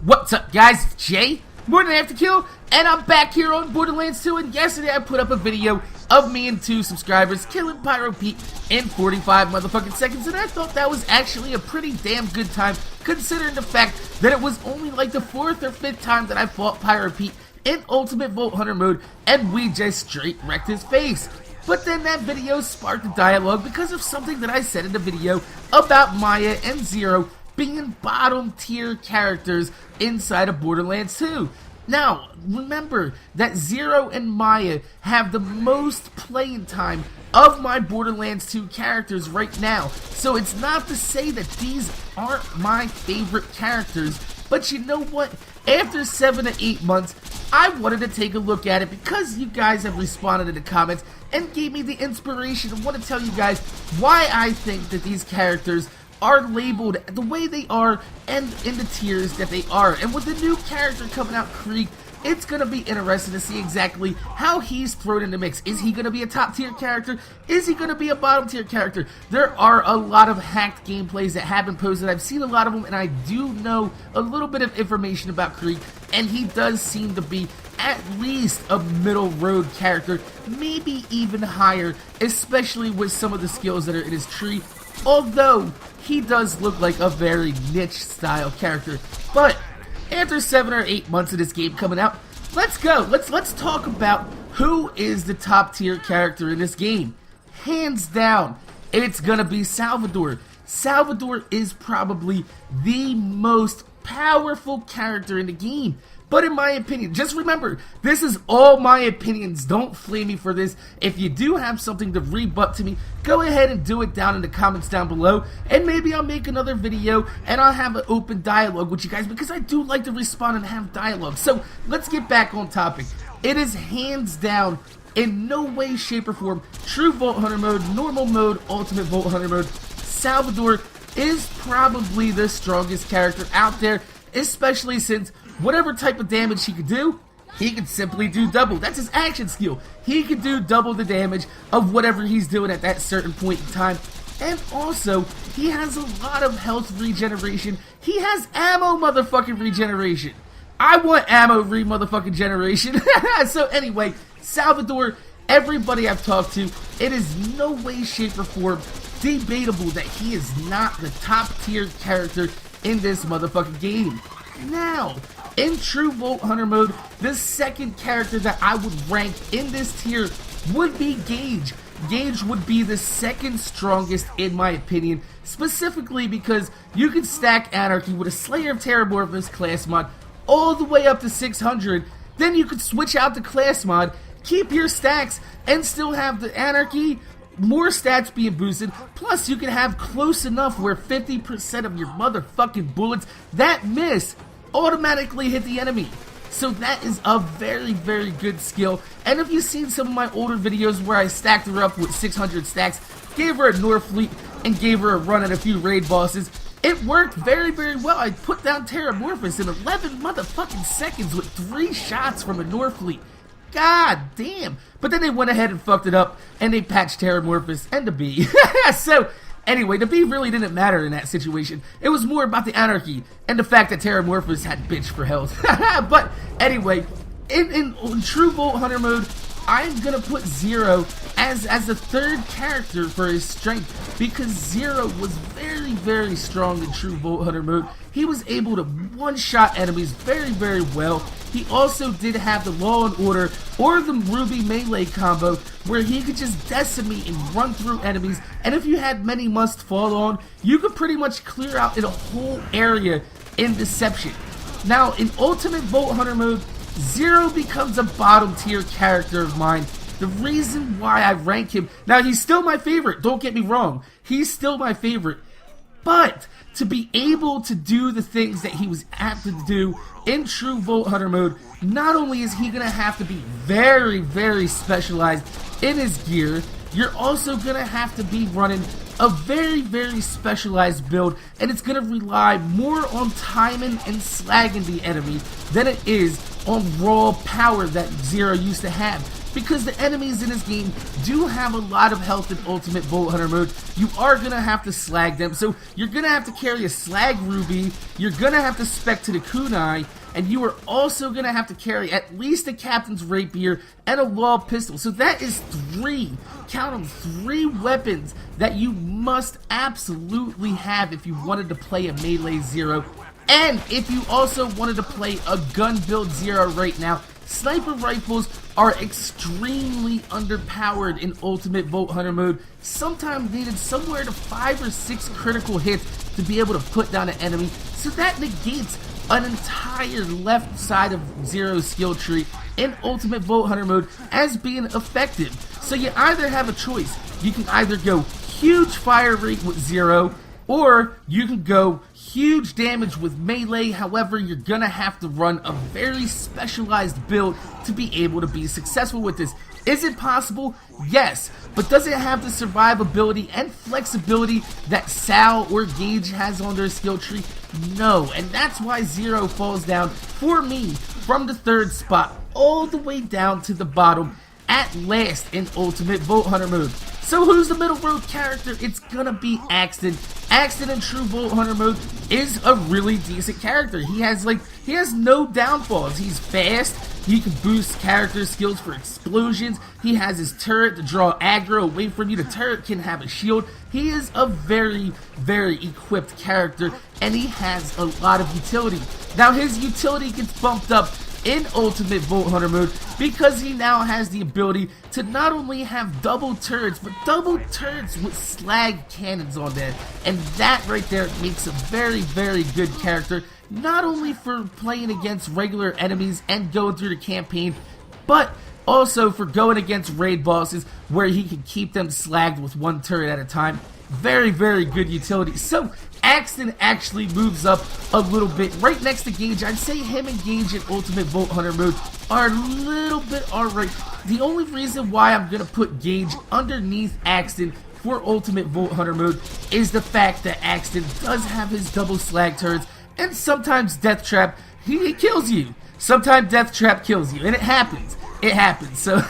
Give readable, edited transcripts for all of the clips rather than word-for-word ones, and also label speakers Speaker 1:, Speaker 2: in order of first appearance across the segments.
Speaker 1: What's up, guys? It's Jay, MorninAfterKill, and I'm back here on Borderlands 2, and yesterday I put up a video of me and 2 subscribers killing Pyro Pete in 45 motherfucking seconds, and I thought that was actually a pretty damn good time, considering the fact that it was only like the 4th or 5th time that I fought Pyro Pete in Ultimate Vault Hunter mode, and we just straight wrecked his face. But then that video sparked a dialogue because of something that I said in the video about Maya and Zero being bottom tier characters inside of Borderlands 2. Now, remember that Zero and Maya have the most playing time of my Borderlands 2 characters right now. So it's not to say that these aren't my favorite characters, but you know what? After 7 to 8 months, I wanted to take a look at it because you guys have responded in the comments and gave me the inspiration. I want to tell you guys why I think that these characters are labeled the way they are and in the tiers that they are. And with the new character coming out, Krieg, it's going to be interesting to see exactly how he's thrown in the mix. Is he going to be a top tier character? Is he going to be a bottom tier character? There are a lot of hacked gameplays that have been posted. I've seen a lot of them, and I do know a little bit of information about Krieg, and he does seem to be at least a middle road character, maybe even higher, especially with some of the skills that are in his tree. Although he does look like a very niche style character. But after 7 or 8 months of this game coming out, let's go. Let's talk about who is the top tier character in this game. Hands down, it's gonna be Salvador. Salvador is probably the most powerful character in the game. But in my opinion, just remember, this is all my opinions. Don't flame me for this. If you do have something to rebut to me, go ahead and do it down in the comments down below. And maybe I'll make another video and I'll have an open dialogue with you guys, because I do like to respond and have dialogue. So let's get back on topic. It is hands down, in no way, shape, or form, true Vault Hunter mode, normal mode, ultimate Vault Hunter mode, Salvador is probably the strongest character out there, especially since whatever type of damage he could do, he can simply do double. That's his action skill. He can do double the damage of whatever he's doing at that certain point in time. And also, he has a lot of health regeneration. He has ammo motherfucking regeneration. I want ammo motherfucking generation. So anyway, Salvador, everybody I've talked to, it is no way, shape, or form debatable that he is not the top tier character in this motherfucking game. Now, in true Vault Hunter mode, the second character that I would rank in this tier would be Gage. Gage would be the second strongest in my opinion, specifically because you can stack Anarchy with a Slayer of Terramorphous class mod all the way up to 600. Then you could switch out the class mod, keep your stacks, and still have the Anarchy, more stats being boosted, plus you can have close enough where 50% of your motherfucking bullets that miss automatically hit the enemy. So that is a very, very good skill. And if you've seen some of my older videos where I stacked her up with 600 stacks, gave her a Norfleet, and gave her a run at a few raid bosses, it worked very, very well. I put down Terramorphous in 11 motherfucking seconds with 3 shots from a Norfleet. God damn. But then they went ahead and fucked it up, and they patched Terramorphous and the Bee. So anyway, the Bee really didn't matter in that situation. It was more about the Anarchy and the fact that Terramorphous had bitch for health. But anyway, in true Vault Hunter mode, I'm gonna put Zero as a third character for his strength, because Zero was very, very strong in true Vault Hunter mode. He was able to one-shot enemies very, very well. He also did have the Law and Order or the Ruby melee combo where he could just decimate and run through enemies, and if you had many must fall on, you could pretty much clear out in a whole area in Deception. Now, in Ultimate Vault Hunter mode, Zero becomes a bottom tier character of mine. The reason why I rank him, now he's still my favorite, don't get me wrong, he's still my favorite, but to be able to do the things that he was apt to do in true Vault Hunter mode, not only is he going to have to be very, very specialized in his gear, you're also going to have to be running a very, very specialized build, and it's going to rely more on timing and slagging the enemy than it is on raw power that Zero used to have. because the enemies in this game do have a lot of health in Ultimate Vault Hunter mode. You are going to have to slag them, so you're going to have to carry a slag ruby, you're going to have to spec to the kunai, and you are also going to have to carry at least a captain's rapier and a law pistol. So that is 3, count them, 3 weapons that you must absolutely have if you wanted to play a melee 0. And if you also wanted to play a gun build 0 right now, sniper rifles are extremely underpowered in Ultimate Vault Hunter mode, sometimes needed somewhere to 5 or 6 critical hits to be able to put down an enemy, so that negates an entire left side of Zero's skill tree in Ultimate Vault Hunter mode as being effective. So you either have a choice. You can either go huge fire rate with Zero, or you can go huge damage with melee. However, you're gonna have to run a very specialized build to be able to be successful with this. Is it possible? Yes. But does it have the survivability and flexibility that Sal or Gage has on their skill tree? No. And that's why Zero falls down, for me, from the 3rd spot all the way down to the bottom at last in Ultimate Vault Hunter mode. So who's the middle road character? It's gonna be Axton. Axton in True Vault Hunter mode is a really decent character. He has no downfalls. He's fast. He can boost character skills for explosions. He has his turret to draw aggro away from you. The turret can have a shield. He is a very, very equipped character, and he has a lot of utility. Now his utility gets bumped up in Ultimate Vault Hunter mode because he now has the ability to not only have double turrets, but double turrets with slag cannons on that. And that right there makes a very, very good character, not only for playing against regular enemies and going through the campaign, but also for going against raid bosses where he can keep them slagged with 1 turret at a time. Very, very good utility. So Axton actually moves up a little bit right next to Gage. I'd say him and Gage in Ultimate Vault Hunter mode are a little bit alright. The only reason why I'm going to put Gage underneath Axton for Ultimate Vault Hunter mode is the fact that Axton does have his double slag turrets, and sometimes Death Trap, he kills you. Sometimes Death Trap kills you, and it happens. It happens. So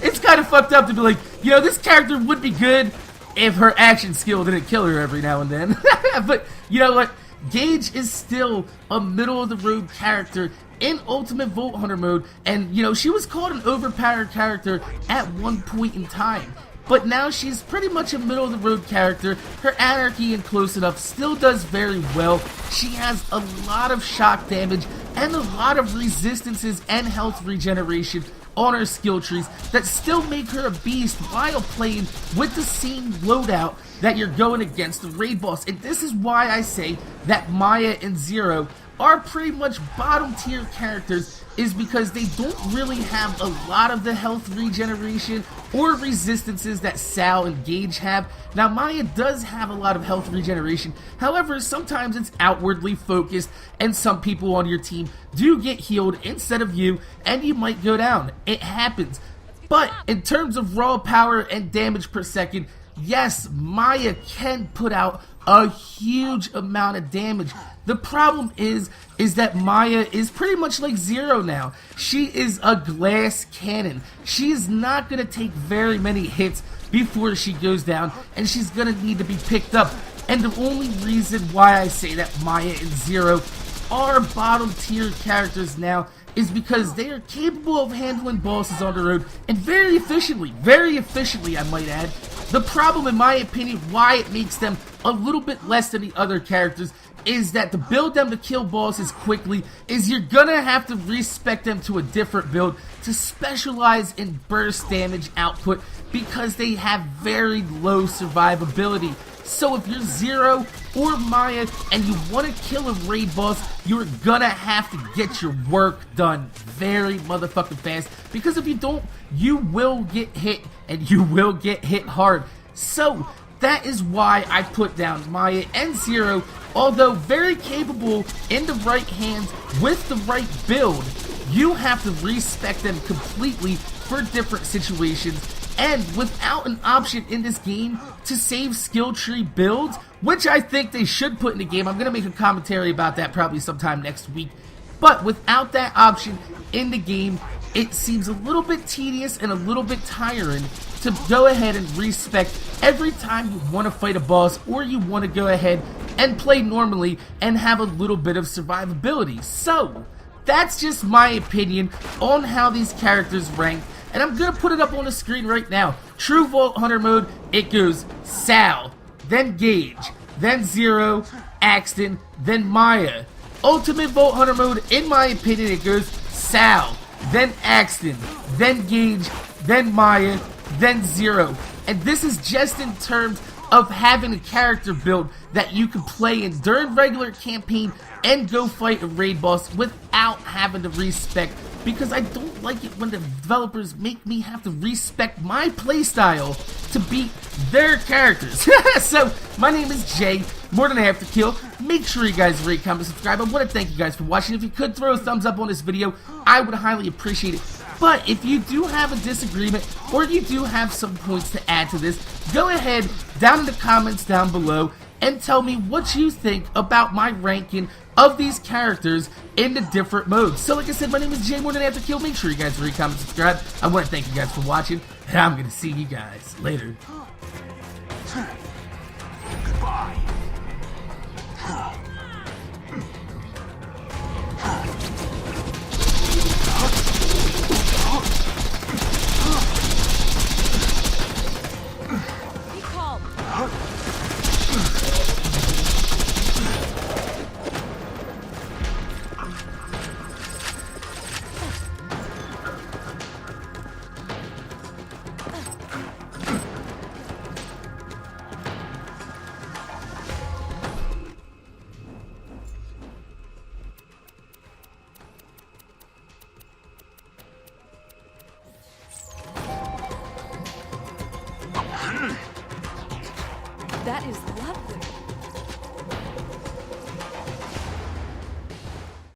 Speaker 1: it's kind of fucked up to be like, you know, this character would be good if her action skill didn't kill her every now and then. But you know what? Gage is still a middle-of-the-road character in Ultimate Vault Hunter mode, and you know, she was called an overpowered character at one point in time. But now she's pretty much a middle-of-the-road character. Her Anarchy and Close Enough still does very well. She has a lot of shock damage and a lot of resistances and health regeneration on her skill trees that still make her a beast while playing with the same loadout that you're going against the raid boss. And this is why I say that Maya and Zero are pretty much bottom tier characters, is because they don't really have a lot of the health regeneration or resistances that Sal and Gage have. Now Maya does have a lot of health regeneration, however sometimes it's outwardly focused and some people on your team do get healed instead of you and you might go down. It happens. But in terms of raw power and damage per second, yes, Maya can put out a huge amount of damage. The problem is that Maya is pretty much like Zero now. She is a glass cannon. She is not going to take very many hits before she goes down, and she's going to need to be picked up. And the only reason why I say that Maya and Zero are bottom tier characters now is because they are capable of handling bosses on the road, and very efficiently I might add. The problem, in my opinion, why it makes them a little bit less than the other characters is that to build them to kill bosses quickly is you're gonna have to respec them to a different build to specialize in burst damage output because they have very low survivability. So if you're Zero or Maya and you want to kill a raid boss, you're gonna have to get your work done very motherfucking fast, because if you don't, you will get hit, and you will get hit hard. So that is why I put down Maya and Zero. Although very capable in the right hands with the right build, you have to respec them completely for different situations. And without an option in this game to save skill tree builds, which I think they should put in the game, I'm going to make a commentary about that probably sometime next week. But without that option in the game, it seems a little bit tedious and a little bit tiring to go ahead and respec every time you want to fight a boss, or you want to go ahead and play normally and have a little bit of survivability. So that's just my opinion on how these characters rank, and I'm gonna put it up on the screen right now. True Vault Hunter mode, it goes Sal, then Gage, then Zero, Axton, then Maya. Ultimate Vault Hunter mode, in my opinion, it goes Sal, then Axton, then Gage, then Maya, then Zero. And this is just in terms of having a character build that you can play in during regular campaign and go fight a raid boss without having to respec, because I don't like it when the developers make me have to respec my playstyle to beat their characters. So, my name is Jay, MorninAfterKill. Make sure you guys rate, comment, subscribe. I want to thank you guys for watching. If you could throw a thumbs up on this video, I would highly appreciate it. But if you do have a disagreement, or you do have some points to add to this, go ahead down in the comments down below and tell me what you think about my ranking of these characters in the different modes. So like I said, my name is Jay, MorninAfterKill. Make sure you guys rate, comment, subscribe. I want to thank you guys for watching, and I'm going to see you guys later.
Speaker 2: Goodbye.
Speaker 3: That is lovely.